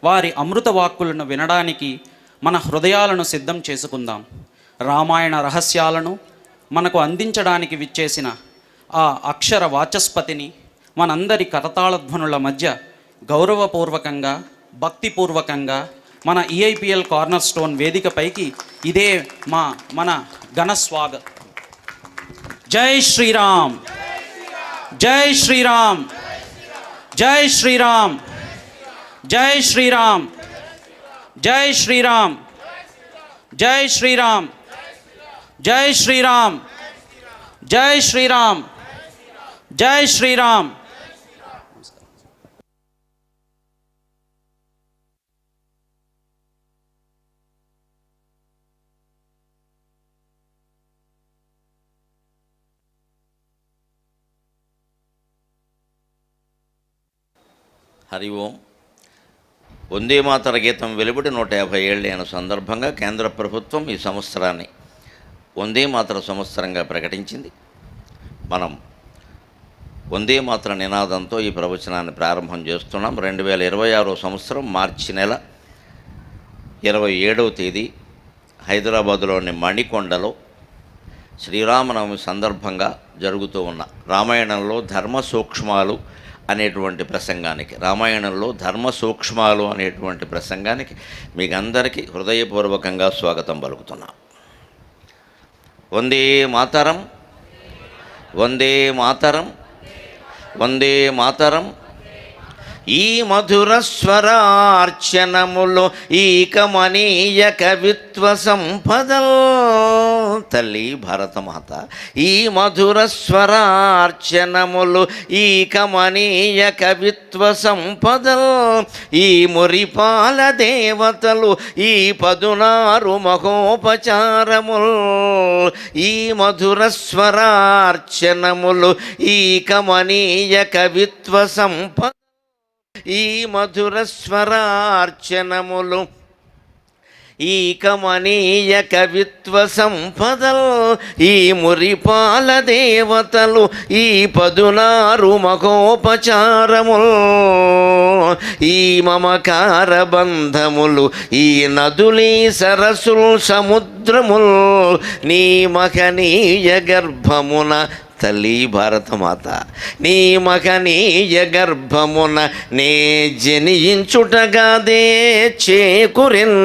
వారి అమృత వాక్కులను వినడానికి మన హృదయాలను సిద్ధం చేసుకుందాం. రామాయణ రహస్యాలను మనకు అందించడానికి విచ్చేసిన ఆ అక్షర వాచస్పతిని మనందరి కరతాళధ్వనుల మధ్య గౌరవపూర్వకంగా, భక్తిపూర్వకంగా మన ఈఐపిఎల్ కార్నర్ స్టోన్ వేదికపైకి ఇదే మన ఘన స్వాగతం. జై శ్రీరామ్, జై శ్రీరామ్, జై శ్రీరామ్, జై శ్రీరామ్, జై శ్రీరామ్, జై శ్రీరామ్, జై శ్రీరామ్, జై శ్రీరామ్, జై శ్రీరామ్. హరి ఓం. వందే మాతర గీతం వెలువడి 150 ఏళ్ళైన సందర్భంగా కేంద్ర ప్రభుత్వం ఈ సంవత్సరాన్ని వందే మాతర సంవత్సరంగా ప్రకటించింది. మనం వందే మాతర నినాదంతో ఈ ప్రవచనాన్ని ప్రారంభం చేస్తున్నాం. 2026 సంవత్సరం మార్చి నెల 27వ తేదీ హైదరాబాదులోని మణికొండలో శ్రీరామనవమి సందర్భంగా జరుగుతూ ఉన్న రామాయణంలో ధర్మ సూక్ష్మాలు అనేటువంటి ప్రసంగానికి, రామాయణంలో ధర్మ సూక్ష్మాలు అనేటువంటి ప్రసంగానికి మీకు అందరికీ హృదయపూర్వకంగా స్వాగతం పలుకుతున్నాం. వందే మాతరం, వందే మాతరం, వందే మాతరం. ఈ మధుర స్వరార్చనములో ఈ కమనీయ కవిత్వ సంపదల్ తల్లి భారతమాత. ఈ మధుర స్వరార్చనములు ఈ కమనీయ కవిత్వ సంపదల్ ఈ మురిపాల దేవతలు ఈ 16 మహోపచారముల్. ఈ మధుర స్వరార్చనములు ఈ కమనీయ కవిత్వ సంపద, ఈ మధుర స్వరార్చనములు ఈ కమనీయ కవిత్వ సంపదల్ ఈ మురిపాల దేవతలు ఈ 16 మహోపచారముల్. ఈ మమకార బంధములు ఈ నదులీ సరస్సుల్ సముద్రముల్ నీ మహనీయ గర్భమున తల్లి భారతమాత. నీ మహనీయ గర్భమున నే జనించుటగాదే చేకురిన్.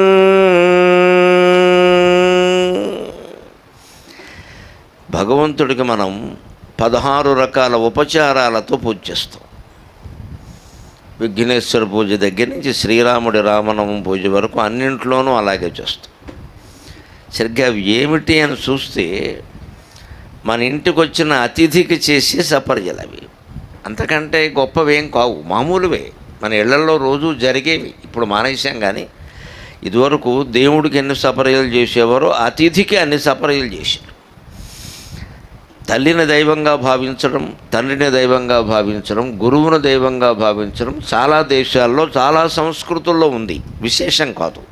భగవంతుడికి మనం 16 రకాల ఉపచారాలతో పూజ చేస్తాం. విఘ్నేశ్వర పూజ దగ్గర నుంచి శ్రీరాముడి రామనవమి పూజ వరకు అన్నింట్లోనూ అలాగే చేస్తాం. సరిగ్గా అవి ఏమిటి అని చూస్తే మన ఇంటికి వచ్చిన అతిథికి చేసే సపర్యలు అవి. అంతకంటే గొప్పవేం కావు, మామూలువే, మన ఇళ్లలో రోజు జరిగేవి. ఇప్పుడు మానేశాం. కానీ ఇదివరకు దేవుడికి ఎన్ని సపర్యలు చేసేవారో అతిథికి అన్ని సపర్యలు చేశారు. తల్లిని దైవంగా భావించడం, తండ్రిని దైవంగా భావించడం, గురువును దైవంగా భావించడం చాలా దేశాల్లో, చాలా సంస్కృతుల్లో ఉంది, విశేషం కాదు.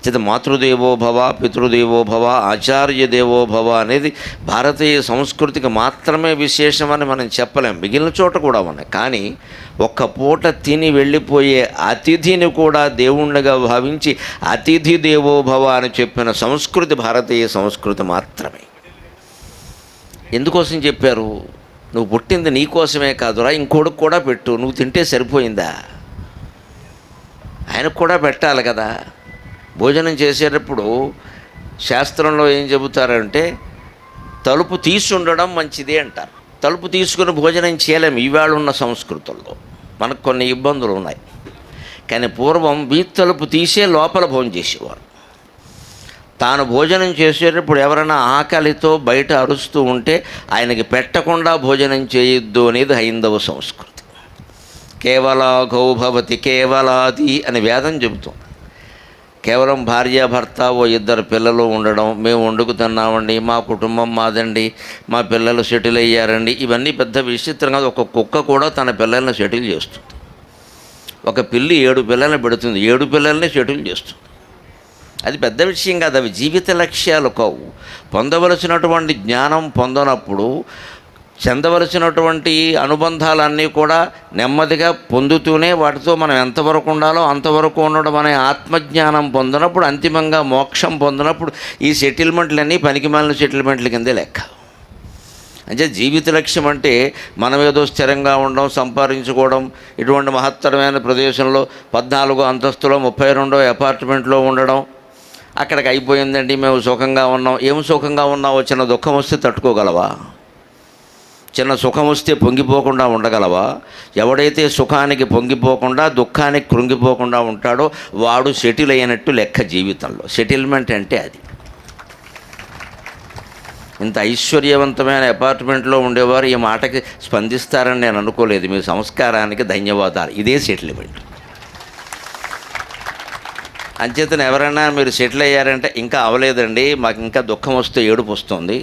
చేత మాతృదేవో భవ, పితృదేవో భవ, ఆచార్య దేవో భవ అనేది భారతీయ సంస్కృతికి మాత్రమే విశేషమని మనం చెప్పలేం. మిగిలిన చోట కూడా ఉన్నాయి. కానీ ఒక్క పూట తిని వెళ్ళిపోయే అతిథిని కూడా దేవుణ్ణిగా భావించి అతిథి దేవో భవ అని చెప్పిన సంస్కృతి భారతీయ సంస్కృతి మాత్రమే. ఎందుకోసం చెప్పారు? నువ్వు పుట్టింది నీ కోసమే కాదురా, ఇంకోడికి కూడా పెట్టు. నువ్వు తింటే సరిపోయిందా? ఆయనకు కూడా పెట్టాలి కదా. భోజనం చేసేటప్పుడు శాస్త్రంలో ఏం చెబుతారంటే తలుపు తీసి ఉండడం మంచిది అంటారు. తలుపు తీసుకుని భోజనం చేయలేము ఈవేళ ఉన్న సంస్కృతుల్లో. మనకు కొన్ని ఇబ్బందులు ఉన్నాయి. కానీ పూర్వం వీధి తలుపు తీసే లోపల భోజనం చేసేవారు. తాను భోజనం చేసేటప్పుడు ఎవరైనా ఆకలితో బయట అరుస్తూ ఉంటే ఆయనకి పెట్టకుండా భోజనం చేయొద్దు అనేది హైందవ సంస్కృతి. కేవల గౌభవతి కేవలాది అని వేదం చెబుతాం. కేవలం భార్యాభర్త, ఓ 2 పిల్లలు ఉండడం, మేము వండుకుతున్నామండి, మా కుటుంబం మాదండి, మా పిల్లలు సెటిల్ అయ్యారండి, ఇవన్నీ పెద్ద విచిత్రంగా. ఒక కుక్క కూడా తన పిల్లల్ని సెటిల్ చేస్తుంది. ఒక పిల్లి 7 పిల్లల్ని పెడుతుంది, 7 పిల్లల్ని సెటిల్ చేస్తుంది. అది పెద్ద విషయం కాదు. అవి జీవిత లక్ష్యాలు కావు. పొందవలసినటువంటి జ్ఞానం పొందనప్పుడు చెందవలసినటువంటి అనుబంధాలన్నీ కూడా నెమ్మదిగా పొందుతూనే వాటితో మనం ఎంతవరకు ఉండాలో అంతవరకు ఉండడం అనే ఆత్మజ్ఞానం పొందినప్పుడు, అంతిమంగా మోక్షం పొందినప్పుడు ఈ సెటిల్మెంట్లన్నీ పనికిమాలిన సెటిల్మెంట్ల కిందే లెక్క. అంటే జీవిత లక్ష్యం అంటే మనం ఏదో స్థిరంగా ఉండడం, సంపాదించుకోవడం, ఇటువంటి మహత్తరమైన ప్రదేశంలో 14 అంతస్తులో 32వ అపార్ట్మెంట్లో ఉండడం, అక్కడికి అయిపోయిందండి మేము సుఖంగా ఉన్నాం. ఏం సుఖంగా ఉన్నావో? చిన్న దుఃఖం వస్తే తట్టుకోగలవా? చిన్న సుఖం వస్తే పొంగిపోకుండా ఉండగలవా? ఎవడైతే సుఖానికి పొంగిపోకుండా దుఃఖానికి కృంగిపోకుండా ఉంటాడో వాడు సెటిల్ అయినట్టు లెక్క జీవితంలో. సెటిల్మెంట్ అంటే అది. ఇంత ఐశ్వర్యవంతమైన అపార్ట్మెంట్లో ఉండేవారు ఈ మాటకి స్పందిస్తారని నేను అనుకోలేదు. మీ సంస్కారానికి ధన్యవాదాలు. ఇదే సెటిల్మెంట్. అంచేతను ఎవరైనా మీరు సెటిల్ అయ్యారంటే ఇంకా అవ్వలేదండి, మాకు ఇంకా దుఃఖం వస్తే ఏడుపు వస్తుంది,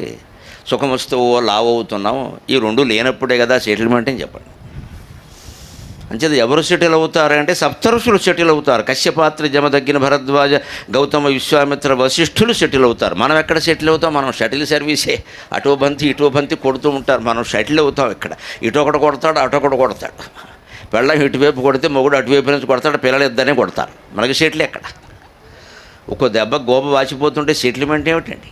సుఖం వస్తే లావు అవుతున్నాం, ఈ రెండు లేనప్పుడే కదా సెటిల్మెంట్ అని చెప్పండి. అంచేత ఎవరు సెటిల్ అవుతారంటే సప్తఋషులు సెటిల్ అవుతారు. కశ్యపాత్రి, జమదగ్గిన, భరద్వాజ, గౌతమ, విశ్వామిత్ర, వశిష్ఠులు సెటిల్ అవుతారు. మనం ఎక్కడ సెటిల్ అవుతాం? మనం షటిల్ సర్వీసే. అటో బంతి కొడుతూ ఉంటారు. మనం షటిల్ అవుతాం ఇక్కడ. ఇటొకటి కొడతాడు, అటొకటి కొడతాడు. పెళ్ళం ఇటువైపు కొడితే మొగుడు అటువైపు నుంచి కొడతాడు, పిల్లలు ఇద్దరినే కొడతారు. మనకి సెటిల్ ఎక్కడ? ఒక్కో దెబ్బ గోప వాచిపోతుంటే సెటిల్మెంట్ ఏమిటండి?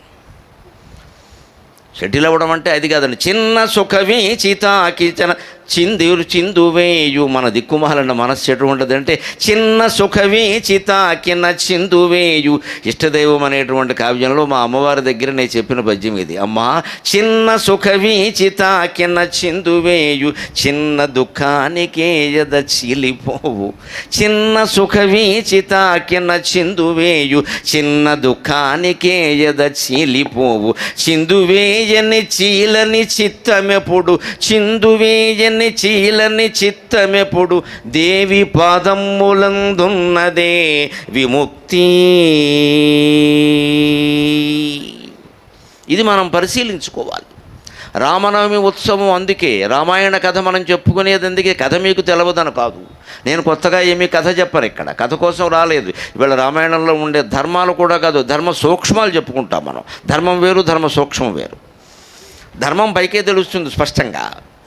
సెటిల్ అవ్వడం అంటే అది కాదండి. చిన్న సుఖవి చితాకిచన చిందువేయు. మన దిక్కుమాలన్న మనస్సు ఎటు ఉంటుందంటే చిన్న సుఖవి చితాకిన చిందువేయు. ఇష్టదైవం అనేటువంటి కావ్యంలో మా అమ్మవారి దగ్గర నేను చెప్పిన పద్యం ఇది. అమ్మా, చిన్న సుఖవి చితాకిన చిందువేయు, చిన్న దుఃఖానికే ఎద చీలిపోవు. చిన్న సుఖవి చితాకిన చిందువేయు, చిన్న దుఃఖానికే ఎద చీలిపోవు. చిందువేయని చీలని చిత్తమెప్పుడు, చిందువేయని చీలని చిత్తమెప్పుడు, దేవి పాదములందున్నదే విముక్తి. ఇది మనం పరిశీలించుకోవాలి. రామనవమి ఉత్సవం అందుకే, రామాయణ కథ మనం చెప్పుకునేది అందుకే. కథ మీకు తెలవదని కాదు, నేను కొత్తగా ఏమీ కథ చెప్పను ఇక్కడ, కథ కోసం రాలేదు. ఇవాళ రామాయణంలో ఉండే ధర్మాలు కూడా కాదు, ధర్మ సూక్ష్మాలు చెప్పుకుంటాం మనం. ధర్మం వేరు, ధర్మ సూక్ష్మం వేరు. ధర్మం పైకే తెలుస్తుంది స్పష్టంగా.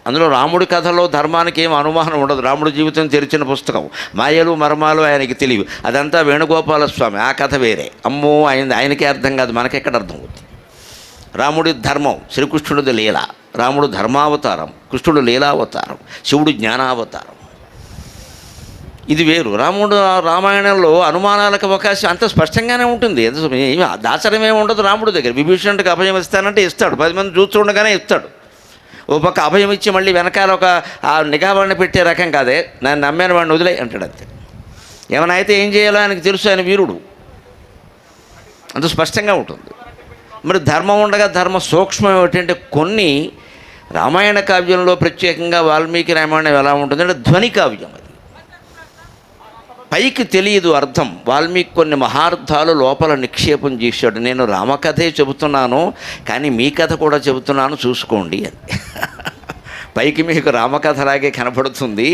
అందులో రాముడి కథలో ధర్మానికి ఏం అనుమానం ఉండదు. రాముడి జీవితం తెరిచిన పుస్తకం, మాయలు మర్మాలు ఆయనకి తెలియవు. అదంతా వేణుగోపాలస్వామి, ఆ కథ వేరే. అమ్మో, ఆయనకే అర్థం కాదు, మనకెక్కడ అర్థం అవుతుంది. రాముడి ధర్మం, శ్రీకృష్ణుడిది లీల. రాముడు ధర్మావతారం, కృష్ణుడు లీలావతారం, శివుడు జ్ఞానావతారం. ఇది వేరు. రామాయణంలో అనుమానాలకు అవకాశం అంత స్పష్టంగానే ఉంటుంది. దాచరమే ఉండదు రాముడి దగ్గర. విభీషణుడికి అభయం ఇస్తానంటే ఇస్తాడు, 10 మంది చూస్తుండగానే ఇస్తాడు. ఓ పక్క అభయం ఇచ్చి మళ్ళీ వెనకాల ఒక నిఘావాడిని పెట్టే రకం కాదే, నన్ను నమ్మాను వాడిని వదిలే అంటాడు అంతే. ఏమైనా అయితే ఏం చేయాలో ఆయనకు తెలుసు, ఆయన వీరుడు. అంత స్పష్టంగా ఉంటుంది. మరి ధర్మం ఉండగా ధర్మ సూక్ష్మం ఏమిటంటే, కొన్ని రామాయణ కావ్యంలో ప్రత్యేకంగా వాల్మీకి రామాయణం ఎలా ఉంటుందంటే ధ్వని కావ్యం. అది పైకి తెలియదు అర్థం. వాల్మీకి కొన్ని మహార్థాలు లోపల నిక్షేపం చేశాడు. నేను రామకథే చెబుతున్నాను, కానీ మీ కథ కూడా చెబుతున్నాను చూసుకోండి అని. పైకి మీకు రామకథలాగే కనపడుతుంది,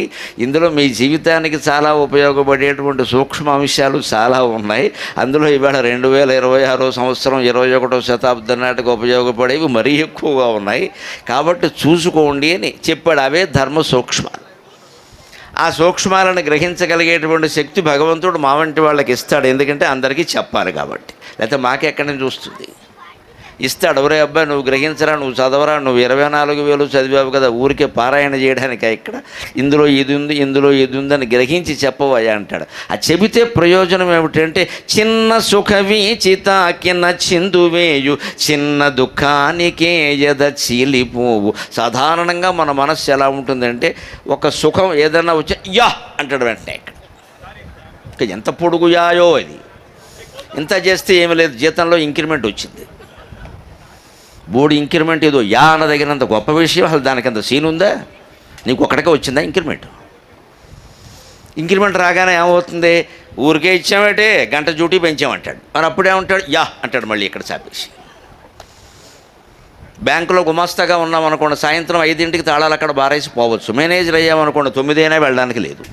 ఇందులో మీ జీవితానికి చాలా ఉపయోగపడేటువంటి సూక్ష్మ అంశాలు చాలా ఉన్నాయి. అందులో ఇవాళ 2026 సంవత్సరం 21వ శతాబ్దం నాటికి ఉపయోగపడేవి మరీ ఎక్కువగా ఉన్నాయి. కాబట్టి చూసుకోండి అని చెప్పాడు. అవే ధర్మ సూక్ష్మాలు. ఆ సూక్ష్మాలను గ్రహించగలిగేటువంటి శక్తి భగవంతుడు మా వంటి వాళ్ళకి ఇస్తాడు. ఎందుకంటే అందరికీ చెప్పాలి కాబట్టి, లేకపోతే మాకెక్కడి నుంచి వస్తుంది? ఇస్తాడు. ఎవరే అబ్బాయి నువ్వు గ్రహించరా, నువ్వు చదవరా, నువ్వు 24,000 చదివావు కదా, ఊరికే పారాయణ చేయడానికి ఇక్కడ ఇందులో ఇది ఉంది, ఇందులో ఇది ఉందని గ్రహించి చెప్పవయ్యా అంటాడు. ఆ చెబితే ప్రయోజనం ఏమిటంటే చిన్న సుఖవి చితాకిన చిందువేయు, చిన్న దుఃఖానికే ఎద చీలిపోవు. సాధారణంగా మన మనస్సు ఎలా ఉంటుందంటే, ఒక సుఖం ఏదైనా వచ్చి యా అంటాడు వెంటనే. ఇక్కడ ఎంత పొడుగు యాయో అది. ఇంత చేస్తే ఏమి లేదు, జీతంలో ఇంక్రిమెంట్ వచ్చింది. బోర్డు ఇంక్రిమెంట్ ఏదో యా అనదగినంత గొప్ప విషయం, అసలు దానికంత సీన్ ఉందా? నీకు ఒక్కడికే వచ్చిందా ఇంక్రిమెంట్? ఇంక్రిమెంట్ రాగానే ఏమవుతుంది? ఊరికే ఇచ్చామంటే గంట డ్యూటీ పెంచామంటాడు. మరి అప్పుడేమంటాడు? యా అంటాడు మళ్ళీ ఇక్కడ చాపేసి. బ్యాంకులో గుమాస్తాగా ఉన్నామనుకోండి, సాయంత్రం 5ంటికి తాళాలు అక్కడ బారేసి పోవచ్చు. మేనేజర్ అయ్యామనుకోండి, 9 అయినా వెళ్ళడానికి లేదు.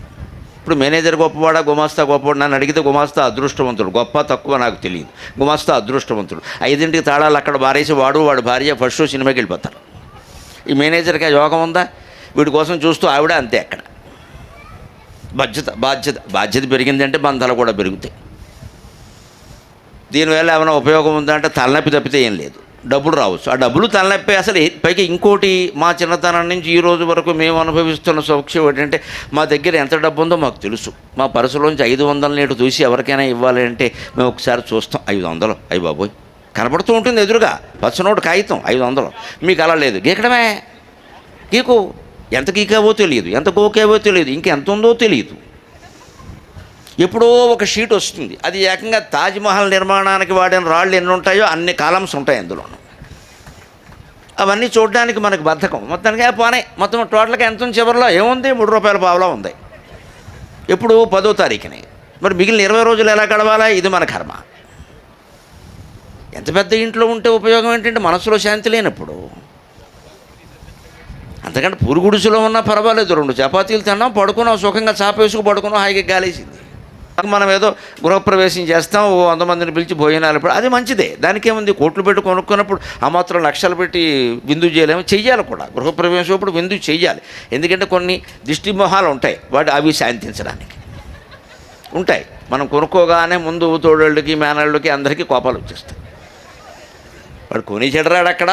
ఇప్పుడు మేనేజర్ గొప్పవాడా, గుమాస్తా గొప్పవాడు? నన్ను అడిగితే గుమాస్తా అదృష్టవంతుడు. గొప్ప తక్కువ నాకు తెలియదు, గుమాస్తా అదృష్టవంతుడు. 5ంటికి తాళాలు అక్కడ బారేసి వాడు భార్య ఫస్ట్ షో సినిమాకి వెళ్ళిపోతారు. ఈ మేనేజర్కి ఆ యోగం ఉందా? వీడి కోసం చూస్తూ ఆవిడ అంతే. అక్కడ బాధ్యత పెరిగిందంటే బంధాలు కూడా పెరుగుతాయి. దీనివల్ల ఏమైనా ఉపయోగం ఉందా అంటే తలనొప్పి తప్పితే ఏం లేదు. డబ్బులు రావచ్చు, ఆ డబ్బులు తలనొప్పి. అసలు పైకి ఇంకోటి, మా చిన్నతనం నుంచి ఈ రోజు వరకు మేము అనుభవిస్తున్న సౌఖ్యం ఏంటంటే మా దగ్గర ఎంత డబ్బు ఉందో మాకు తెలుసు. మా పర్సులోంచి 500 నేటు చూసి ఎవరికైనా ఇవ్వాలి అంటే మేము ఒకసారి చూస్తాం, 500, అయ్యి బాబోయ్ కనపడుతూ ఉంటుంది ఎదురుగా పచ్చనోటు కాగితం 500. మీకు అలా లేదు, గీకడమే. గీకు ఎంత గీకావో తెలియదు, ఎంత గోకేవో తెలియదు, ఇంకెంత ఉందో తెలియదు. ఎప్పుడో ఒక షీట్ వస్తుంది, అది ఏకంగా తాజ్మహల్ నిర్మాణానికి వాడిన రాళ్ళు ఎన్ని ఉంటాయో అన్ని కాలమ్స్ ఉంటాయి అందులోనూ. అవన్నీ చూడడానికి మనకు బద్ధకం. మొత్తానికి పోనే, మొత్తం టోటల్గా ఎంత ఉంది చివరిలో ఏముంది, 3 రూపాయల పావలా ఉంది. ఎప్పుడు 10వ తారీఖుని. మరి మిగిలిన 20 రోజులు ఎలా గడవాలా? ఇది మన కర్మ. ఎంత పెద్ద ఇంట్లో ఉంటే ఉపయోగం ఏంటంటే మనసులో శాంతి లేనప్పుడు. అంతకంటే పురుగుడుసులో ఉన్నా పర్వాలేదు, 2 చపాతీలు తిన్నాం, పడుకున్నాం, సుఖంగా చాపేసుకు పడుకున్నాం, హాయిగా గాలేసింది. మనం ఏదో గృహప్రవేశం చేస్తాం, 100 మందిని పిలిచి భోజనాలు, అది మంచిదే, దానికేముంది. కోట్లు పెట్టి కొనుక్కున్నప్పుడు ఆ మాత్రం లక్షలు పెట్టి విందు చేయలేము, చెయ్యాలి కూడా. గృహప్రవేశం అప్పుడు విందు చెయ్యాలి. ఎందుకంటే కొన్ని దిష్టి మొహాలు ఉంటాయి, అవి శాంతించడానికి ఉంటాయి. మనం కొనుక్కోగానే ముందు తోడోళ్ళకి మేనళ్ళకి అందరికీ కోపాలు వచ్చేస్తాయి. వాడు కొని చెడరాడు అక్కడ,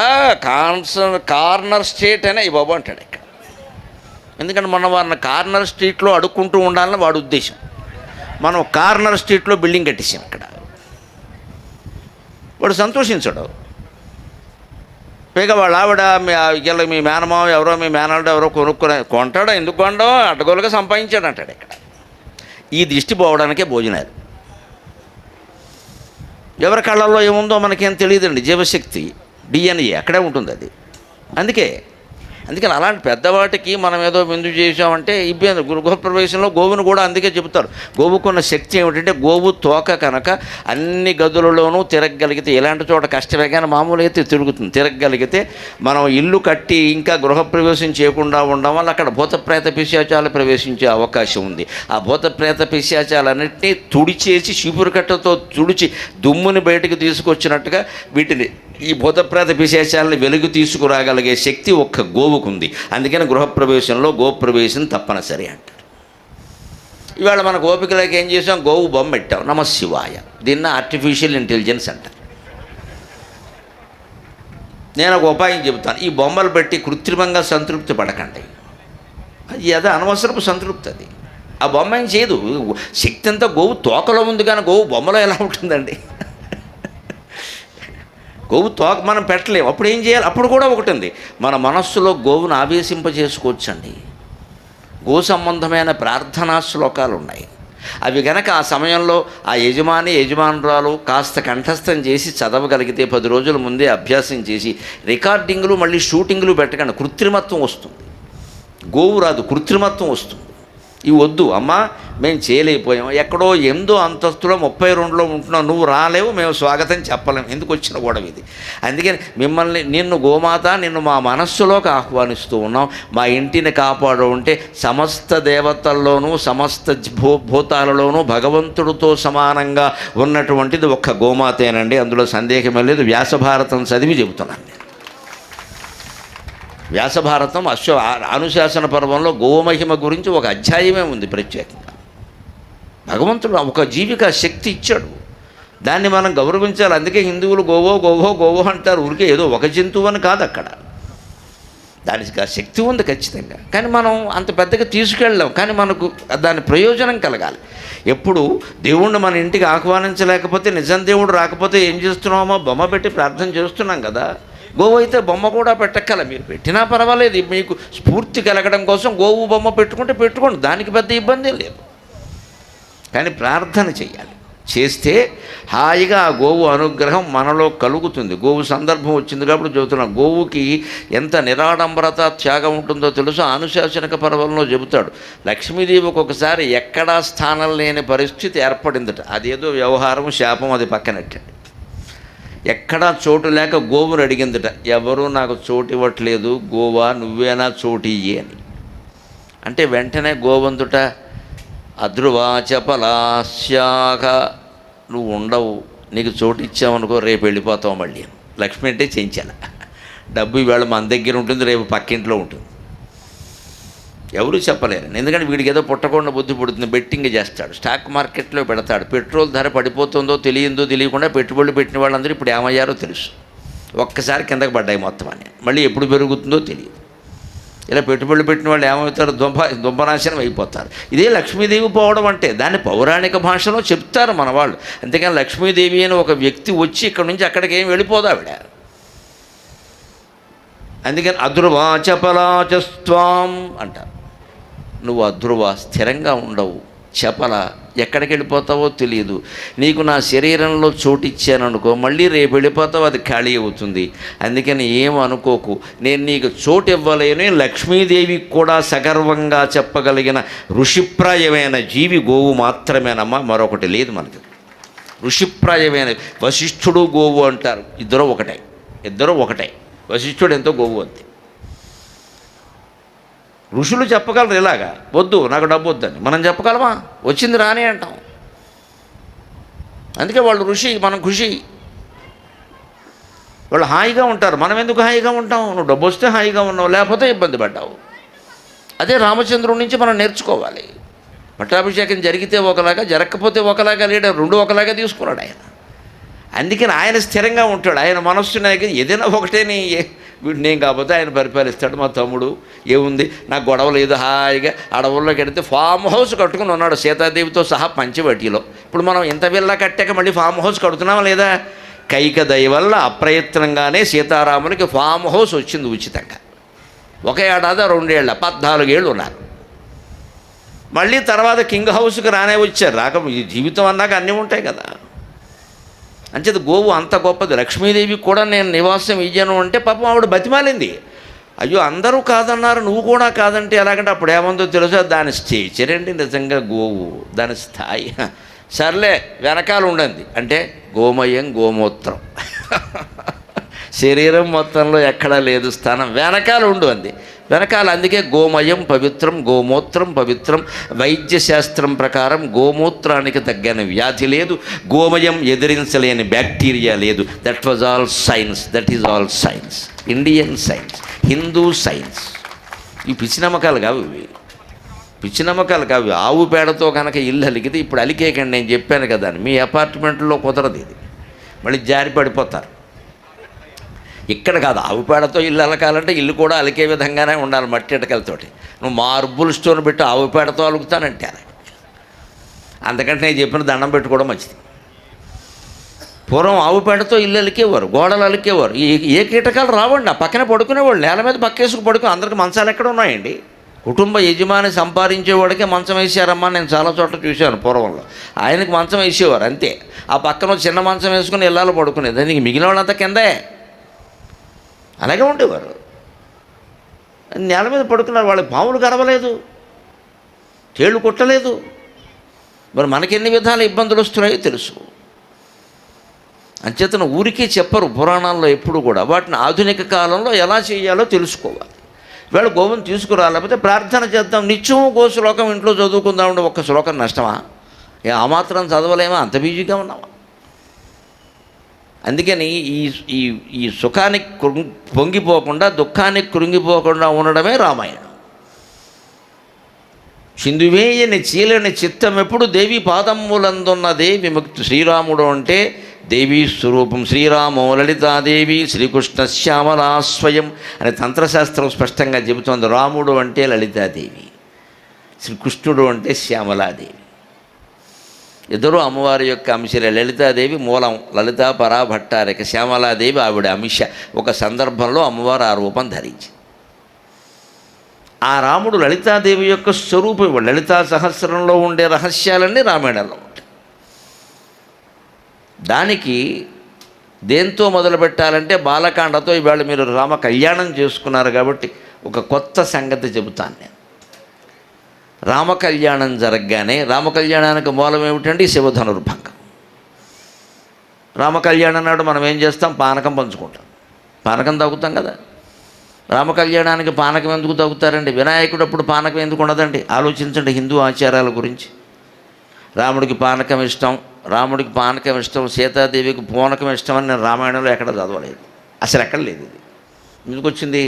కార్నర్ స్టేట్ అనే ఈ బాబు అంటాడు ఇక్కడ. ఎందుకంటే మన వారిని కార్నర్ స్ట్రీట్లో అడుక్కుంటూ ఉండాలని వాడు ఉద్దేశం. మనం కార్నర్ స్ట్రీట్లో బిల్డింగ్ కట్టేసాం ఇక్కడ. వాడు సంతోషించడు. పైగా వాళ్ళ ఆవిడ మీ మేనమావ ఎవరో, మీ మేనల్డ్ ఎవరో కొంటాడో, ఎందుకు కొండో, అడ్డగోలుగా సంపాదించాడు అంటాడు ఇక్కడ. ఈ దిష్టి పోవడానికే భోజనాలు. ఎవరి కళ్ళల్లో ఏముందో మనకేం తెలియదండి. జీవశక్తి DNA అక్కడే ఉంటుంది అది. అందుకని అలాంటి పెద్దవాటికి మనం ఏదో విందు చేసామంటే ఇబ్బంది. గృహప్రవేశంలో గోవును కూడా అందుకే చెబుతారు. గోవుకున్న శక్తి ఏమిటంటే, గోవు తోక కనుక అన్ని గదులలోనూ తిరగగలిగితే, ఇలాంటి చోట కష్టమే కానీ మామూలు అయితే తిరుగుతుంది. తిరగగలిగితే మనం ఇల్లు కట్టి ఇంకా గృహప్రవేశం చేయకుండా ఉండడం వల్ల అక్కడ భూతప్రేత పిశాచాలు ప్రవేశించే అవకాశం ఉంది. ఆ భూతప్రేత పిశాచాలన్నింటినీ తుడిచేసి, చీపురు కట్టతో తుడిచి దుమ్ముని బయటకు తీసుకొచ్చినట్టుగా వీటిని, ఈ భూతప్రేత పిశాచాలను వెలుగు తీసుకురాగలిగే శక్తి ఒక్క గోవుకుంది. అందుకని గృహప్రవేశంలో గోప్రవేశం తప్పనిసరి అంటారు. ఇవాళ మన గోపికలకి ఏం చేసాం, గోవు బొమ్మ పెట్టాం, నమశివాయ. దీన్ని ఆర్టిఫిషియల్ ఇంటెలిజెన్స్ అంటారు. నేను ఒక ఉపాయం చెబుతాను, ఈ బొమ్మలు పెట్టి కృత్రిమంగా సంతృప్తి పడకండి. అది అనవసరపు సంతృప్తి. అది ఆ బొమ్మ ఏం చేయదు. శక్తి అంతా గోవు తోకలో ఉంది, కానీ గోవు బొమ్మలో ఎలా ఉంటుందండి? గోవు తోక మనం పెట్టలేము. అప్పుడు ఏం చేయాలి? అప్పుడు కూడా ఒకటి ఉంది, మన మనస్సులో గోవును ఆవేశింపజేసుకోవచ్చండి. గో సంబంధమైన ప్రార్థనా శ్లోకాలు ఉన్నాయి. అవి గనక ఆ సమయంలో ఆ యజమానురాలు కాస్త కంఠస్థం చేసి చదవగలిగితే, 10 రోజుల ముందే అభ్యాసం చేసి, రికార్డింగ్లు మళ్ళీ షూటింగ్లు పెట్టకండి. కృత్రిమత్వం వస్తుంది. గోవు రాదు, కృత్రిమత్వం వస్తుంది. ఇవి వద్దు అమ్మా, మేము చేయలేకపోయాం, ఎక్కడో 8వ అంతస్తులో 32లో ఉంటున్నాం, నువ్వు రాలేవు, మేము స్వాగతం చెప్పలేము. ఎందుకు వచ్చిన గొడవ ఇది? అందుకని నిన్ను గోమాత, నిన్ను మా మనస్సులోకి ఆహ్వానిస్తూ ఉన్నాం. మా ఇంటిని కాపాడు ఉంటే సమస్త దేవతల్లోనూ సమస్త భూతాలలోనూ భగవంతుడితో సమానంగా ఉన్నటువంటిది ఒక్క గోమాతేనండి. అందులో సందేహమే లేదు. వ్యాసభారతం చదివి చెబుతున్నాను. వ్యాసభారతం అనుశాసన పర్వంలో గోమహిమ గురించి ఒక అధ్యాయమే ఉంది ప్రత్యేకంగా. భగవంతుడు ఒక జీవికి శక్తి ఇచ్చాడు, దాన్ని మనం గౌరవించాలి. అందుకే హిందువులు గోవో అంటారు. ఊరికే ఏదో ఒక జంతువు అని కాదు, అక్కడ దానికి ఆ శక్తి ఉంది ఖచ్చితంగా. కానీ మనం అంత పెద్దగా తీసుకెళ్ళాం. కానీ మనకు దాని ప్రయోజనం కలగాలి. ఎప్పుడు దేవుణ్ణి మన ఇంటికి ఆహ్వానించలేకపోతే, నిజం దేవుడు రాకపోతే ఏం చేస్తున్నామో, బొమ్మ పెట్టి ప్రార్థన చేస్తున్నాం కదా. గోవు అయితే బొమ్మ కూడా పెట్టక్కల, మీరు పెట్టినా పర్వాలేదు. మీకు స్ఫూర్తి కలగడం కోసం గోవు బొమ్మ పెట్టుకోండి, దానికి పెద్ద ఇబ్బంది లేదు. కానీ ప్రార్థన చేయాలి. చేస్తే హాయిగా ఆ గోవు అనుగ్రహం మనలో కలుగుతుంది. గోవు సందర్భం వచ్చింది కాబట్టి చెబుతున్నాం. గోవుకి ఎంత నిరాడంబరత, త్యాగం ఉంటుందో తెలుసు. అనుశాసనిక పర్వంలో చెబుతాడు, లక్ష్మీదేవికి ఒకసారి ఎక్కడా స్థానం లేని పరిస్థితి ఏర్పడిందట. అదేదో వ్యవహారం, శాపం, అది పక్కనట్టండి. ఎక్కడా చోటు లేక గోవును అడిగిందట, ఎవరూ నాకు చోటు ఇవ్వట్లేదు, గోవా నువ్వేనా చోటు ఇయ్యి అని. అంటే వెంటనే గోవంతుట, అధ్రువాచపలాశాఖ, నువ్వు ఉండవు, నీకు చోటు ఇచ్చామనుకో రేపు వెళ్ళిపోతావు మళ్ళీ. లక్ష్మి అంటే చేయించాల. డబ్బు ఈవేళ మన దగ్గర ఉంటుంది, రేపు పక్కింట్లో ఉంటుంది. ఎవరు చెప్పలేరు. ఎందుకంటే వీడికి ఏదో పుట్టకుండా బుద్ధి పుడుతుంది, బెట్టింగ్ చేస్తాడు, స్టాక్ మార్కెట్లో పెడతాడు. పెట్రోల్ ధర పడిపోతుందో తెలియకుండా పెట్టుబడులు పెట్టిన వాళ్ళందరూ ఇప్పుడు ఏమయ్యారో తెలుసు. ఒక్కసారి కిందకి పడ్డాయి మొత్తం అని, మళ్ళీ ఎప్పుడు పెరుగుతుందో తెలియదు. ఇలా పెట్టుబడులు పెట్టిన వాళ్ళు ఏమవుతారు? దుంపనాశనం అయిపోతారు. ఇదే లక్ష్మీదేవి పోవడం అంటే. దాన్ని పౌరాణిక భాషలో చెప్తారు మన వాళ్ళు. అంతేకాని లక్ష్మీదేవి అని ఒక వ్యక్తి వచ్చి ఇక్కడ నుంచి అక్కడికి ఏం వెళ్ళిపోదు ఆవిడ. అందుకని అధ్రువాచపలాచస్వాం అంటారు. నువ్వు అధ్రువ, స్థిరంగా ఉండవు, చపల, ఎక్కడికి వెళ్ళిపోతావో తెలియదు. నీకు నా శరీరంలో చోటు ఇచ్చాననుకో, మళ్ళీ రేపు వెళ్ళిపోతావు, అది ఖాళీ అవుతుంది. అందుకని ఏం అనుకోకు, నేను నీకు చోటు ఇవ్వలేని. లక్ష్మీదేవికి కూడా సగర్వంగా చెప్పగలిగిన ఋషిప్రాయమైన జీవి గోవు మాత్రమేనమ్మా, మరొకటి లేదు మనకి. ఋషిప్రాయమైన వశిష్ఠుడు గోవు అంటారు, ఇద్దరు ఒకటే. వశిష్ఠుడు ఎంతో, గోవు అంతే. ఋషులు చెప్పగలరు ఇలాగా, వద్దు నాకు డబ్బు వద్దని. మనం చెప్పగలమా? వచ్చింది రాని అంటాం. అందుకే వాళ్ళు ఋషి, మనం ఖుషి. వాళ్ళు హాయిగా ఉంటారు, మనం ఎందుకు హాయిగా ఉంటాం? నువ్వు డబ్బు వస్తే హాయిగా ఉన్నావు, లేకపోతే ఇబ్బంది పడ్డావు. అదే రామచంద్రుడి నుంచి మనం నేర్చుకోవాలి. పట్టాభిషేకం జరిగితే ఒకలాగా, జరగకపోతే ఒకలాగా లేడు, రెండు ఒకలాగా తీసుకున్నాడు ఆయన. అందుకని ఆయన స్థిరంగా ఉంటాడు. ఆయన మనస్సుని ఏదైనా ఒకటేని, వీడు నేను కాకపోతే ఆయన పరిపాలిస్తాడు. మా తమ్ముడు ఏముంది, నాకు గొడవ లేదు, హాయిగా అడవుల్లోకి వెడితే ఫామ్ హౌస్ కట్టుకుని ఉన్నాడు సీతాదేవితో సహా పంచవటిలో. ఇప్పుడు మనం ఇంత విల్లా కట్టాక మళ్ళీ ఫామ్ హౌస్ కడుతున్నామా లేదా? కైక దయ వల్ల అప్రయత్నంగానే సీతారామునికి ఫామ్ హౌస్ వచ్చింది ఉచితంగా. 1 ఏడాది 2 ఏళ్ళ 14 ఏళ్ళు ఉన్నారు. మళ్ళీ తర్వాత కింగ్ హౌస్కి రానే వచ్చారు. రాక ఈ జీవితం అన్నాక అన్నీ ఉంటాయి కదా. అంచేది గోవు అంత గొప్పది. లక్ష్మీదేవికి కూడా నేను నివాసం ఇయ్యను అంటే పాపం ఆవిడ బతిమాలింది. అయ్యో అందరూ కాదన్నారు, నువ్వు కూడా కాదంటే ఎలాగంటే అప్పుడు ఏమందో తెలుసా, దాని స్టేచర్ అండి నిజంగా గోవు, దాని స్థాయి. సర్లే వెనకాల ఉండండి అంటే గోమయం గోమూత్రం శరీరం మొత్తంలో ఎక్కడా లేదు స్థానం, వెనకాల ఉండు అంది. వెనకాల అందుకే గోమయం పవిత్రం, గోమూత్రం పవిత్రం. వైద్యశాస్త్రం ప్రకారం గోమూత్రానికి తగ్గని వ్యాధి లేదు, గోమయం ఎదిరించలేని బ్యాక్టీరియా లేదు. That was all science, that is all science, Indian science, Hindu science. ఈ పిచ్చి నమ్మకాలు కావు ఇవి, పిచ్చి నమ్మకాలు కావు. ఆవు పేడతో కనుక ఇల్లు అలికితే, ఇప్పుడు అలికేకండి నేను చెప్పాను కదా అని, మీ అపార్ట్మెంట్లో కుదరదు ఇది, మళ్ళీ జారి పడిపోతారు. ఇక్కడ కాదు, ఆవు పేడతో ఇల్లు అలకాలంటే ఇల్లు కూడా అలికే విధంగానే ఉండాలి, మట్టి ఇటకలతోటి. నువ్వు మార్బుల్ స్టోన్ పెట్టి ఆవు పేడతో అలుకుతానంటే అది. అందుకంటే నేను చెప్పిన దండం పెట్టుకోవడం మంచిది. పూర్వం ఆవు పేడతో ఇల్లు అలికేవారు, గోడలు అలికేవారు. ఏ కీటకాలు రావండి, ఆ పక్కన పడుకునేవాళ్ళు, నేల మీద పక్కేసుకు పడుకుని. అందరికి మంచాలు ఎక్కడ ఉన్నాయండి? కుటుంబ యజమాని సంపాదించేవాడికే మంచం వేసారమ్మా, నేను చాలా చోట్ల చూశాను పూర్వంలో. ఆయనకి మంచం వేసేవారు అంతే, ఆ పక్కన చిన్న మంచం వేసుకుని ఇళ్ళలో పడుకునేది. దానికి మిగిలిన వాళ్ళంతా కిందే అలాగే ఉండేవారు. నేల మీద పడుకున్నారు, వాళ్ళకి పాములు కరవలేదు, తేళ్ళు కుట్టలేదు. మరి మనకెన్ని విధాల ఇబ్బందులు వస్తున్నాయో తెలుసు. అంచేతన ఊరికే చెప్పరు పురాణాల్లో ఎప్పుడు కూడా. వాటిని ఆధునిక కాలంలో ఎలా చేయాలో తెలుసుకోవాలి. వీళ్ళు గోవుని తీసుకురాలేకపోతే ప్రార్థన చేద్దాం, నిత్యం గో శ్లోకం ఇంట్లో చదువుకుందామంటే ఒక్క శ్లోకం నష్టమా? ఆ మాత్రం చదవలేమా? అంత బిజీగా ఉన్నామా? అందుకని ఈ సుఖానికి పొంగిపోకుండా, దుఃఖానికి కృంగిపోకుండా ఉండడమే రామాయణం. చిందువేయని చీలని చిత్తం ఎప్పుడు దేవి పాదమ్ములందున్నదే విముక్తి. శ్రీరాముడు అంటే దేవీ స్వరూపం. శ్రీరామో లలితాదేవి శ్రీకృష్ణ శ్యామలా స్వయం అని తంత్రశాస్త్రం స్పష్టంగా చెబుతోంది. రాముడు అంటే లలితాదేవి, శ్రీకృష్ణుడు అంటే శ్యామలాదేవి. ఇద్దరు అమ్మవారి యొక్క అంశలే. లలితాదేవి మూలం, లలితా పరాభట్టారిక, శ్యామలాదేవి ఆవిడ అంశ. ఒక సందర్భంలో అమ్మవారు ఆ రూపం ధరించి, ఆ రాముడు లలితాదేవి యొక్క స్వరూపం. లలితా సహస్రంలో ఉండే రహస్యాలన్నీ రామాయణంలో ఉంటాయి. దానికి దేంతో మొదలు పెట్టాలంటే బాలకాండతో. ఇవాళ మీరు రామ కళ్యాణం చేసుకున్నారు కాబట్టి ఒక కొత్త సంగతి చెబుతాను నేను. రామకళ్యాణం జరగగానే, రామకళ్యాణానికి మూలం ఏమిటంటే శివధనుర్భంగం. రామకళ్యాణం నాడు మనం ఏం చేస్తాం? పానకం పంచుకుంటాం, పానకం తాగుతాం కదా. రామకళ్యాణానికి పానకం ఎందుకు తాగుతారండి? వినాయకుడు అప్పుడు పానకం ఎందుకు ఉండదండి? ఆలోచించండి హిందూ ఆచారాల గురించి. రాముడికి పానకం ఇష్టం, రాముడికి పానకం ఇష్టం, సీతాదేవికి పూనకం ఇష్టం అని నేను రామాయణంలో ఎక్కడ చదవలేదు, అసలు ఎక్కడ లేదు ఇది. ఎందుకు వచ్చింది?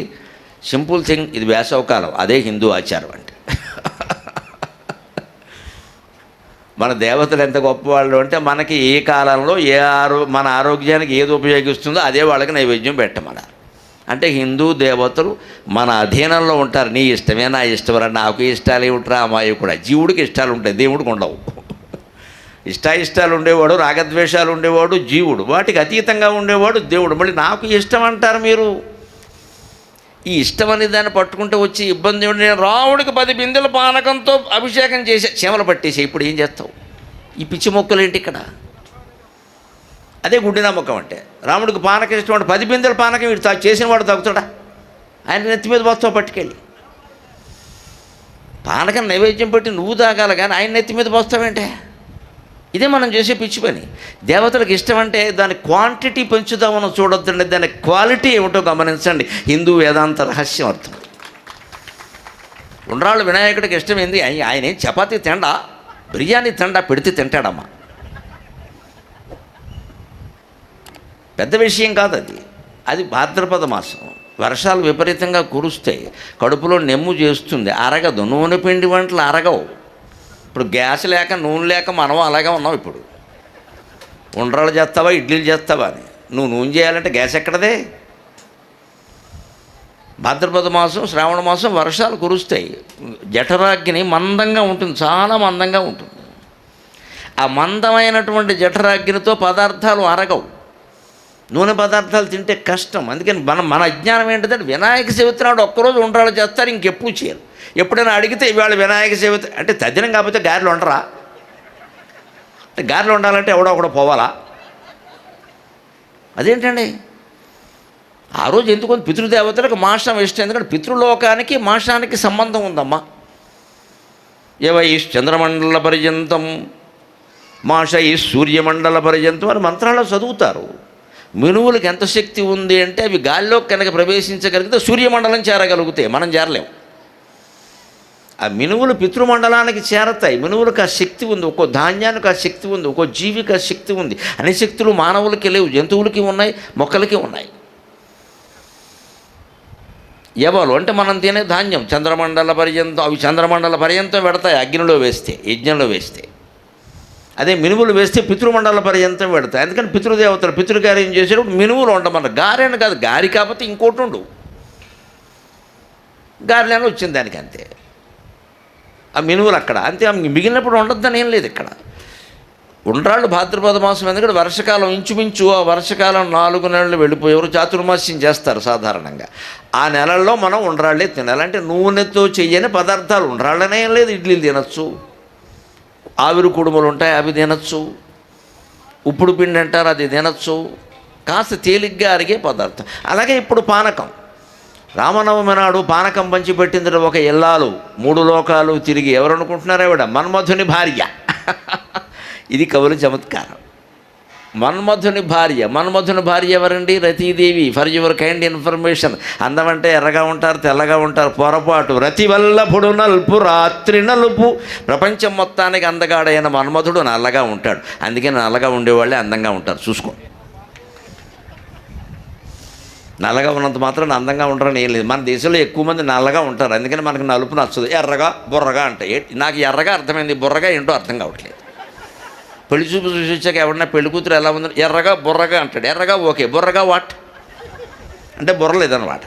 సింపుల్ థింగ్, ఇది వేసవకాలం, అదే హిందూ ఆచారం అంటే. మన దేవతలు ఎంత గొప్పవాళ్ళు అంటే మనకి ఏ కాలంలో మన ఆరోగ్యానికి ఏది ఉపయోగిస్తుందో అదే వాళ్ళకి నైవేద్యం పెట్టమన్నారు. అంటే హిందూ దేవతలు మన అధీనంలో ఉంటారు. నీ ఇష్టమే, నా ఇష్టమరా, నాకు ఇష్టాలు ఏమిట్రా అమ్మాయి కూడా. జీవుడికి ఇష్టాలు ఉంటాయి, దేవుడికి ఉండవు. ఇష్టాయిష్టాలు ఉండేవాడు, రాగద్వేషాలు ఉండేవాడు జీవుడు, వాటికి అతీతంగా ఉండేవాడు దేవుడు. మళ్ళీ నాకు ఇష్టం అంటారు మీరు. ఈ ఇష్టం అనే దాన్ని పట్టుకుంటే వచ్చి ఇబ్బంది ఏమిటి? నేను రాముడికి 10 బిందెల పానకంతో అభిషేకం చేసే, చీమలు పట్టేసే, ఇప్పుడు ఏం చేస్తావు? ఈ పిచ్చి మొక్కలు ఏంటి ఇక్కడ? అదే గుడ్డి నమ్మకం అంటే. రాముడికి పానకం ఇష్టం అంటే 10 బిందెల పానకం వీడు చేసిన వాడు తగ్గుతాడా? ఆయన నెత్తి మీద బస్తావు పట్టుకెళ్ళి. పానకం నైవేద్యం పెట్టి నువ్వు తాగాలి కానీ ఆయన నెత్తి మీద బస్తావేంటే? ఇదే మనం చేసే పిచ్చి పని. దేవతలకు ఇష్టం అంటే దాని క్వాంటిటీ పెంచుదామని చూడొద్దండి, దాని క్వాలిటీ ఏమిటో గమనించండి. హిందూ వేదాంత రహస్యం అర్థం. ఉండ్రాళ్ళు వినాయకుడికి ఇష్టమైంది. ఆయన ఏం చపాతీ తిండా, బిర్యానీ తిండా, పెడితే తింటాడమ్మా. పెద్ద విషయం కాదు అది. అది భాద్రపద మాసం, వర్షాలు విపరీతంగా కురుస్తాయి, కడుపులో నెమ్ము చేస్తుంది, అరగదు. నూనె పిండి వంటలు అరగవు. ఇప్పుడు గ్యాస్ లేక నూనె లేక మనం అలాగే ఉన్నాం. ఇప్పుడు ఉండ్రాలు చేస్తావా, ఇడ్లీలు చేస్తావా అని. నువ్వు నూనె చేయాలంటే గ్యాస్ ఎక్కడదే? భాద్రపద మాసం, శ్రావణ మాసం వర్షాలు కురుస్తాయి. జఠరాగ్ని మందంగా ఉంటుంది, చాలా మందంగా ఉంటుంది. ఆ మందమైనటువంటి జఠరాగ్నితో పదార్థాలు అరగవు. నూనె పదార్థాలు తింటే కష్టం. అందుకని మన అజ్ఞానం ఏంటంటే వినాయక చవితి నాడు ఒక్కరోజు ఉండ్రాలు చేస్తారు, ఇంకెప్పుడు చేయరు. ఎప్పుడైనా అడిగితే ఇవాళ వినాయక చవితి అంటే తద్దినం కాకపోతే గారెలు వండరా? అంటే గారెలు వండాలంటే ఎవడో ఒకడో పోవాలా? అదేంటండి? ఆ రోజు ఎందుకు పితృదేవతలకు మాంసం ఇష్టం, ఎందుకంటే పితృలోకానికి మాంసానికి సంబంధం ఉందమ్మా. ఏవై చంద్రమండల పర్యంతం మాషై సూర్యమండల పర్యంతం అని మంత్రాల్లో చదువుతారు. మినువులకు ఎంత శక్తి ఉంది అంటే అవి గాల్లో కనుక ప్రవేశించగలిగితే సూర్యమండలం చేరగలుగుతాయి, మనం చేరలేము. ఆ మినువులు పితృమండలానికి చేరతాయి. మినువులకు ఆ శక్తి ఉంది, ఒక్కో ధాన్యానికి ఆ శక్తి ఉంది, ఒక్కో జీవికి ఆ శక్తి ఉంది. అన్ని శక్తులు మానవులకి లేవు, జంతువులకి ఉన్నాయి, మొక్కలకి ఉన్నాయి. ఎవరు అంటే మనం తినే ధాన్యం చంద్రమండల పర్యంతం, అవి చంద్రమండల పర్యంతం పెడతాయి అగ్నిలో వేస్తే, యజ్ఞంలో వేస్తే. అదే మినువులు వేస్తే పితృమండల పర్యంతం పెడతాయి. అందుకని పితృదేవతలు పితృకార్యం చేసేటప్పుడు మినువులు ఉండమన్నారు. గారెని కాదు, గారి కాకపోతే ఇంకోటి ఉండు, గారెలని వచ్చింది దానికి అంతే. ఆ మినువులు అక్కడ అంతే, మిగిలినప్పుడు ఉండొద్దని ఏం లేదు ఇక్కడ. ఉండ్రాళ్ళు భాద్రపద మాసం, ఎందుకంటే వర్షకాలం ఇంచుమించు ఆ వర్షకాలం 4 నెలలు వెళ్ళిపోయేవారు చాతుర్మాస్యం చేస్తారు సాధారణంగా. ఆ నెలల్లో మనం ఉండ్రాళ్ళే తినాలంటే నూనెతో చెయ్యని పదార్థాలు. ఉండ్రాళ్ళనే ఏం లేదు, ఇడ్లీలు తినచ్చు, ఆవిరి కుడుములు ఉంటాయి అవి తినచ్చు, ఉప్పుడు పిండి అంటారు అది తినచ్చు, కాస్త తేలిగ్గా అరిగే పదార్థం. అలాగే ఇప్పుడు పానకం. రామనవమి నాడు పానకం పంచిపెట్టింది ఒక ఇల్లాలు 3 లోకాలు తిరిగి. ఎవరు అనుకుంటున్నారో ఆవిడ మన్మధుని భార్య. ఇది కవుల చమత్కారం. మన్మధుని భార్య. మన్మధుని భార్య ఎవరండి? Ratidevi. For your kind information. అందమంటే ఎర్రగా ఉంటారు, తెల్లగా ఉంటారు, పొరపాటు. రతివల్లభుడు నలుపు, రాత్రి నలుపు. ప్రపంచం మొత్తానికి అందగాడైన మన్మధుడు నల్లగా ఉంటాడు. అందుకని నల్లగా ఉండేవాళ్ళే అందంగా ఉంటారు. చూసుకో, నల్లగా ఉన్నంత మాత్రం అందంగా ఉంటారని ఏం లేదు. మన దేశంలో ఎక్కువ మంది నల్లగా ఉంటారు, అందుకని మనకు నలుపు నచ్చదు. ఎర్రగా బుర్రగా అంటే నాకు ఎర్రగా అర్థమైంది, బుర్రగా ఏంటో అర్థం కావట్లేదు. పెళ్లి చూపు చూసి వచ్చాక ఎవరన్నా పెళ్లి కూతురు ఎలా ఉంది, ఎర్రగా బుర్రగా అంటాడు. ఎర్రగా ఓకే, బుర్రగా వాట్ అంటే బుర్ర లేదన్నమాట.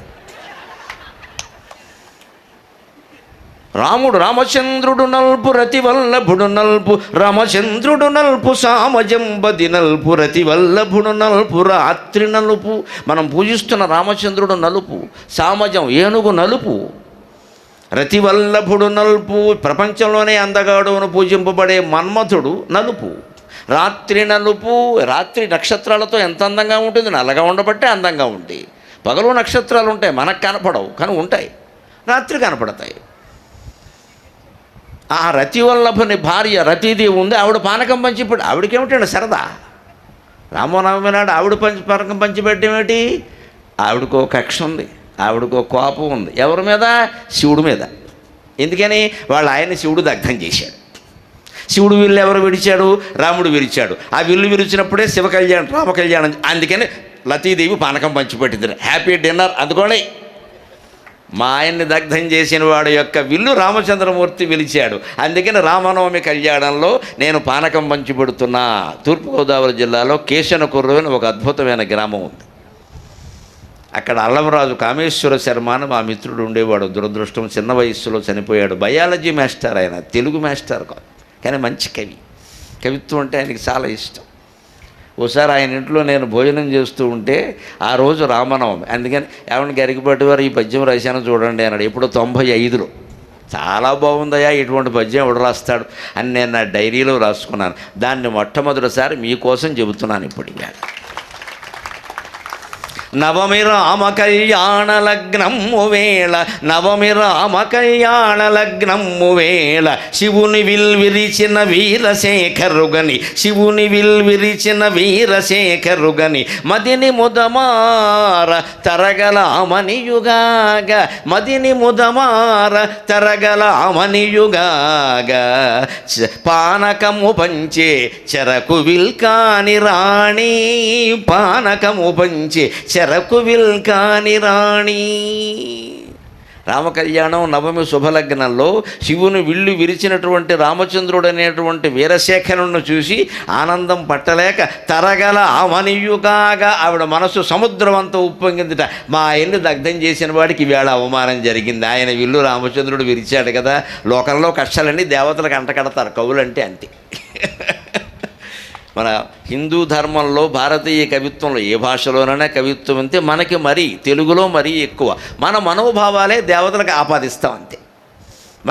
రాముడు రామచంద్రుడు నల్పు, రతివల్లభుడు నల్పు. రామచంద్రుడు నల్పు, సామజంబది నల్పు. రతివల్లభుడు నల్పు, రాత్రి నలుపు. మనం పూజిస్తున్న రామచంద్రుడు నలుపు, సామజం ఏనుగు నలుపు, రతివల్లభుడు నలుపు. ప్రపంచంలోనే అందగాడును పూజింపబడే మన్మథుడు నలుపు, రాత్రి నలుపు. రాత్రి నక్షత్రాలతో ఎంత అందంగా ఉంటుంది, నల్లగా ఉండబట్టే అందంగా ఉంది. పగలు నక్షత్రాలు ఉంటాయి, మనకు కనపడవు కానీ ఉంటాయి, రాత్రి కనపడతాయి. ఆ రతివల్లభుని భార్య రతీదేవి ఉంది, ఆవిడ పానకం పంచిపెట్టి. ఆవిడకేమిటండి సరదా? రామనవమి నాడు ఆవిడ పానకం పంచిపెట్టేమిటి? ఆవిడకో కక్ష ఉంది, ఆవిడకో కోపం ఉంది. ఎవరి మీద? శివుడి మీద. ఎందుకని? ఆయన శివుడు దగ్ధం చేశాడు. శివుడు విల్లు ఎవరు విడిచాడు? రాముడు విరిచాడు. ఆ విల్లు విరిచినప్పుడే శివ కళ్యాణం, రామ కళ్యాణం. అందుకని లతీదేవి పానకం పంచిపెట్టింది. హ్యాపీ డిన్నర్ అందుకోండి. మా ఆయన్ని దగ్ధం చేసిన వాడు యొక్క విల్లు రామచంద్రమూర్తి పిలిచాడు. అందుకని రామనవమి కళ్యాణంలో నేను పానకం పంచిపెడుతున్నా. తూర్పుగోదావరి జిల్లాలో కేశనకుర్రు అని ఒక అద్భుతమైన గ్రామం ఉంది. అక్కడ అల్లంరాజు కామేశ్వర శర్మ అని మా మిత్రుడు ఉండేవాడు. దురదృష్టం చిన్న వయస్సులో చనిపోయాడు. బయాలజీ మాస్టర్, ఆయన తెలుగు మాస్టర్ కాదు, కానీ మంచి కవి. కవిత్వం అంటే ఆయనకి చాలా ఇష్టం. ఓసారి ఆయన ఇంట్లో నేను భోజనం చేస్తూ ఉంటే ఆ రోజు రామనవమి, అందుకని ఏమన్నా గరికపాటి వారు ఈ పద్యం రాశాను చూడండి అన్నాడు. ఎప్పుడో 95లో. చాలా బాగుందయ్యా, ఇటువంటి పద్యం ఎవడు రాస్తాడు అని నేను నా డైరీలో రాసుకున్నాను. దాన్ని మొట్టమొదటిసారి మీకోసం చెబుతున్నాను ఇప్పుడు. నవమి రామ కళ్యాణ లగ్నము వేళ, నవమి రామ కళ్యాణ లగ్నము వేళ, శివుని విల్విరిచిన వీరశేఖరుగని, శివుని విల్విరిచిన వీరశేఖరుగని, మదిని ముదమార తరగలామనియుగాగ, మదిని ముదమార తరగలామనియుగాగ, పానకము పంచే చెరకు విల్కాని రాణి, పానకము పంచే చెరకు విల్కాని రాణి. రామకళ్యాణం నవమి శుభలగ్నంలో శివుని విల్లు విరిచినటువంటి రామచంద్రుడు అనేటువంటి వీరశేఖరుణ్ణి చూసి ఆనందం పట్టలేక తరగల అవనియుగాగా ఆవిడ మనసు సముద్రం అంతా ఉప్పొంగిందిట. మా ఆయన్ని దగ్ధం చేసిన వాడికి ఈవేళ అవమానం జరిగింది. ఆయన విల్లు రామచంద్రుడు విరిచాడు కదా. లోకంలో కష్టాలన్నీ దేవతలకు అంటకడతారు, కవులంటే అంతే. మన హిందూ ధర్మంలో, భారతీయ కవిత్వంలో, ఏ భాషలోనైనా కవిత్వం అంతే, మనకి మరీ తెలుగులో మరీ ఎక్కువ మన మనోభావాలే దేవతలకు ఆపాదిస్తాం అంతే.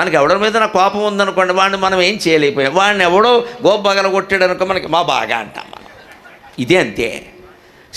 మనకి ఎవడి మీద నా కోపం ఉందనుకోండి, వాడిని మనం ఏం చేయలేకపోయాం. వాడిని ఎవడో గోపగల కొట్టాడు అనుకో, మనకి మా బాగా అంటాం మనం. ఇదే అంతే.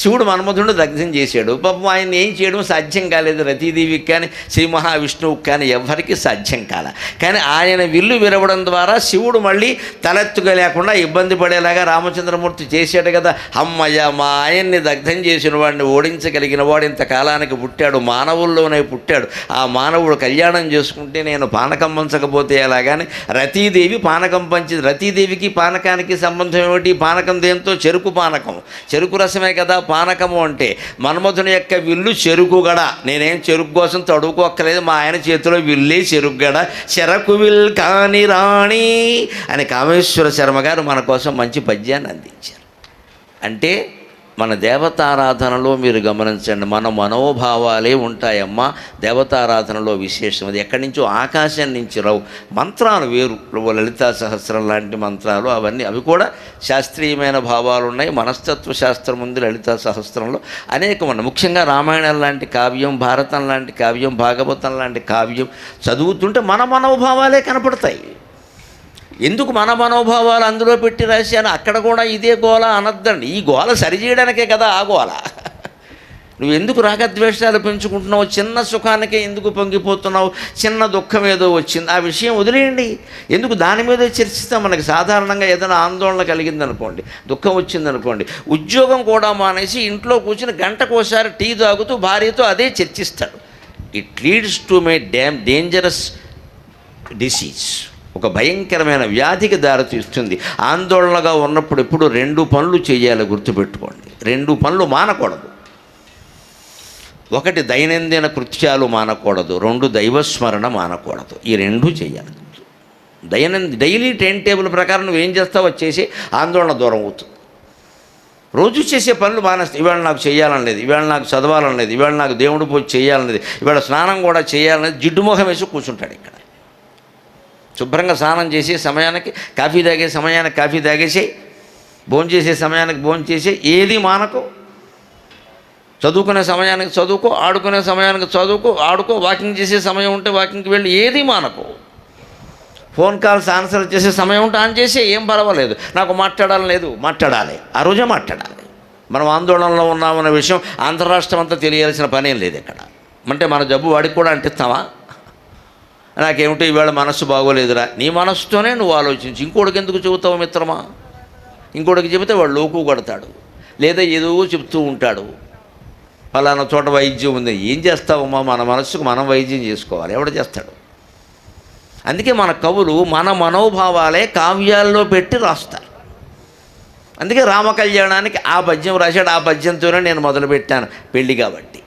శివుడు మన్మధుడు దగ్ధం చేశాడు. పాపం ఆయన ఏం చేయడం సాధ్యం కాలేదు. రతీదేవికి కానీ శ్రీ మహావిష్ణువుకి కానీ ఎవ్వరికీ సాధ్యం కాల. కానీ ఆయన విల్లు విరవడం ద్వారా శివుడు మళ్ళీ తలెత్తుగా లేకుండా ఇబ్బంది పడేలాగా రామచంద్రమూర్తి చేశాడు కదా. అమ్మయ్య, మా ఆయన్ని దగ్ధం చేసిన వాడిని ఓడించగలిగిన వాడు ఇంతకాలానికి పుట్టాడు, మానవుల్లోనే పుట్టాడు. ఆ మానవుడు కళ్యాణం చేసుకుంటే నేను పానకం పంచకపోతే ఎలాగాని రతీదేవి పానకం పంచింది. రతీదేవికి పానకానికి సంబంధం ఏమిటి? పానకం దేంతో? చెరుకు పానకం, చెరుకు రసమే కదా పానకము అంటే. మన్మధుని యొక్క విల్లు చెరుకుగడ. నేనేం చెరుకు కోసం తడుకోక్కలేదు, మా ఆయన చేతిలో విల్లే చెరుకుగడ. చెరకు విల్ కాని రాణి అని కామేశ్వర శర్మ గారు మన కోసం మంచి పద్యాన్ని అందించారు. అంటే మన దేవతారాధనలో మీరు గమనించండి, మన మనోభావాలే ఉంటాయమ్మా దేవతారాధనలో విశేషం. అది ఎక్కడి నుంచో ఆకాశం నుంచి రావు. మంత్రాలు వేరు, లలితా సహస్రం లాంటి మంత్రాలు అవన్నీ, అవి కూడా శాస్త్రీయమైన భావాలు ఉన్నాయి. మనస్తత్వ శాస్త్రం ఉంది లలితా సహస్రంలో అనేకమంది. ముఖ్యంగా రామాయణం లాంటి కావ్యం, భారతం లాంటి కావ్యం, భాగవతం లాంటి కావ్యం చదువుతుంటే మన మనోభావాలే కనపడతాయి. ఎందుకు మన మనోభావాలు అందులో పెట్టి రాశాను? అక్కడ కూడా ఇదే గోల అనద్దండి. ఈ గోల సరిచేయడానికే కదా ఆ గోల. నువ్వు ఎందుకు రాగద్వేషాలు పెంచుకుంటున్నావు? చిన్న సుఖానికే ఎందుకు పొంగిపోతున్నావు? చిన్న దుఃఖం ఏదో వచ్చింది, ఆ విషయం వదిలేయండి. ఎందుకు దాని మీద చర్చిస్తాం? మనకి సాధారణంగా ఏదైనా ఆందోళన కలిగిందనుకోండి, దుఃఖం వచ్చిందనుకోండి, ఉద్యోగం కూడా మానేసి ఇంట్లో కూర్చుని గంటకోసారి టీ తాగుతూ భార్యతో అదే చర్చిస్తాడు. It leads to may dangerous disease. ఒక భయంకరమైన వ్యాధికి దారితీస్తుంది. ఆందోళనగా ఉన్నప్పుడు ఎప్పుడు 2 పనులు చేయాలి, గుర్తుపెట్టుకోండి. 2 పనులు మానకూడదు. 1 దైనందిన కృత్యాలు మానకూడదు, 2 దైవస్మరణ మానకూడదు. ఈ 2 చేయాలి. డైలీ టైం టేబుల్ ప్రకారం నువ్వేం చేస్తావో చేసి ఆందోళన దూరం అవుతుంది. రోజు చేసే పనులు మానేస్తే, ఇవాళ నాకు చేయాలని లేదు, ఇవాళ నాకు చదవాలని లేదు, ఇవాళ నాకు దేవుడు పూజ చేయాలని లేదు, ఇవాళ స్నానం కూడా చేయాలనేది, జిడ్డుమోహం వేసి కూర్చుంటాడు. ఇక్కడ శుభ్రంగా స్నానం చేసే సమయానికి కాఫీ తాగే సమయానికి కాఫీ తాగేసి, భోజనం చేసే సమయానికి భోజనం చేసి, ఏది మానకు. చదువుకునే సమయానికి చదువుకో, ఆడుకునే సమయానికి చదువుకో, ఆడుకో, వాకింగ్ చేసే సమయం ఉంటే వాకింగ్కి వెళ్ళి, ఏది మానకు. ఫోన్ కాల్స్ ఆన్సర్ చేసే సమయం ఉంటే ఆన్ చేసే, ఏం పర్వాలేదు. నాకు మాట్లాడాలని లేదు, మాట్లాడాలి, ఆ రోజే మాట్లాడాలి. మనం ఆందోళనలో ఉన్నామన్న విషయం అంతరాష్ట్రం అంతా తెలియాల్సిన పనేం లేదు ఇక్కడ. అంటే మన జబ్బు వాడికి కూడా అంటిస్తావా? నాకేమిటో ఈవేళ మనస్సు బాగోలేదురా, నీ మనస్సుతోనే నువ్వు ఆలోచించి. ఇంకోటికి ఎందుకు చెబుతావు మిత్రమా? ఇంకోటికి చెబితే వాడు లోకు కొడతాడు, లేదా ఏదో చెప్తూ ఉంటాడు, ఫలానా చోట వైద్యం ఉంది. ఏం చేస్తావమ్మా? మన మనస్సుకు మనం వైద్యం చేసుకోవాలి, ఎవడు చేస్తాడు? అందుకే మన కవులు మన మనోభావాలే కావ్యాల్లో పెట్టి రాస్తారు. అందుకే రామ కళ్యాణానికి ఆ పద్యం రాశాడు. ఆ పద్యంతోనే నేను మొదలుపెట్టాను పెళ్ళి కాబట్టి.